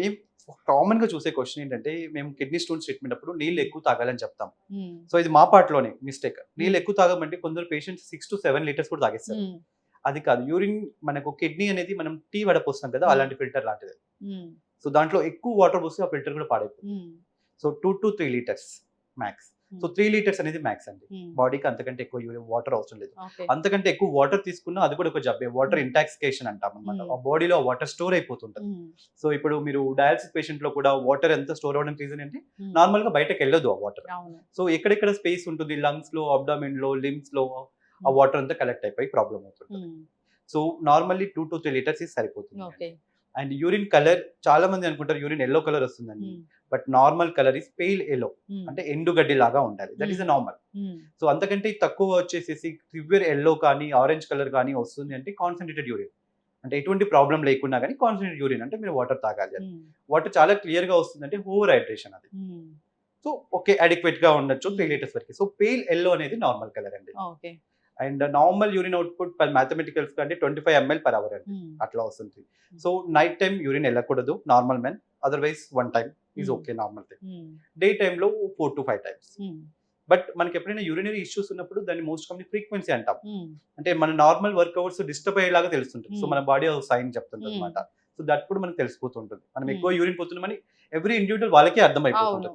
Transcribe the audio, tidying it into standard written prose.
మేము కామన్ గా చూసే క్వశ్చన్ ఏంటంటే మేము కిడ్నీ స్టోన్స్ ట్రీట్మెంట్ అప్పుడు నీళ్ళు ఎక్కువ తాగాలని చెప్తాం. సో ఇది మా పార్ట్లోనే మిస్టేక్. నీళ్ళు ఎక్కువ తాగమంటే కొందరు పేషెంట్స్ 6 to 7 లీటర్స్ కూడా తాగేస్తారు. అది కాదు, యూరిన్ మనకు కిడ్నీ అనేది మనం టీ వడపోస్తాం కదా, అలాంటి ఫిల్టర్ లాంటిది. సో దాంట్లో ఎక్కువ వాటర్ పోస్తే ఆ ఫిల్టర్ కూడా పాడైపోతుంది. So 2 to 3 litres max. So 3 litres అనేది మ్యాక్స్ అండి. బాడీకి అంతకంటే ఎక్కువ వాటర్ అవసరం లేదు. అంతకంటే ఎక్కువ వాటర్ తీసుకున్నా అది కూడా ఒక జబ్బే, వాటర్ ఇంటాక్సికేషన్ అంటాం అనమాట. ఆ బాడీలో వాటర్ స్టోర్ అయిపోతుంటది. సో ఇప్పుడు మీరు డయాలసిస్ పేషెంట్ లో కూడా వాటర్ ఎంత స్టోర్ అవ్వడానికి రీజన్ ఏంటి, నార్మల్ గా బయటకు వెళ్ళదు ఆ వాటర్. సో ఎక్కడెక్కడ స్పేస్ ఉంటుంది, లంగ్స్ లో, అబ్డామిన్ లో, లిమ్స్ లో ఆ వాటర్ అంతా కలెక్ట్ అయిపోయి ప్రాబ్లం అవుతుంది. సో నార్మల్లీ 2 to 3 లీటర్స్ సరిపోతుంది. అండ్ యూరిన్ కలర్, చాలా మంది అనుకుంటారు యూరిన్ ఎల్లో కలర్ వస్తుందండి. But normal colour is pale yellow, అంటే ఎండుగడ్డి లాగా ఉండాలి. That is normal. సో అంతకంటే తక్కువ వచ్చేసేసి సివియర్ ఎల్లో కానీ ఆరెంజ్ కలర్ కానీ వస్తుంది అంటే కాన్సన్ట్రేటెడ్ యూరిన్, అంటే ఎటువంటి ప్రాబ్లం లేకున్నా కానీ కాన్సన్ట్రేటెడ్ యూరిన్ అంటే మీరు వాటర్ తాగాలి అని. వాటర్ చాలా క్లియర్ గా వస్తుంది అంటే ఓవర్ హైడ్రేషన్ అది. సో ఓకే, అడిక్వేట్ గా ఉండొచ్చు 3 లీటర్స్ వరకు. సో పేల్ ఎల్లో అనేది నార్మల్ కలర్ అండి. And normal urine output per మ్యాథమెటికల్స్ కంటే 25 ml/h అండి, అట్లా వస్తుంది. సో నైట్ టైం యూరిన్ వెళ్ళకూడదు normal men, otherwise 1 time is okay normal thing. Day టైంలో 4 to 5 టైమ్స్. బట్ మనకి ఎప్పుడైనా యూరినరీ ఇష్యూస్ ఉన్నప్పుడు దాన్ని మోస్ట్ కామన్ ఫ్రీక్వెన్సీ అంటాం. అంటే మన నార్మల్ వర్క్ అవర్స్ డిస్టర్బ్ అయ్యేలాగా తెలుస్తుంటుంది. సో మన బాడీ సైన్ చెప్తుంటుంది అనమాట. సో దట్ కూడా మనకు తెలిసిపోతుంటుంది మనం ఎక్కువ యూరిన్ పోతున్నామని. ఎవ్రీ ఇండివిజువల్ వాళ్ళకే అర్థం అయిపోతుంది.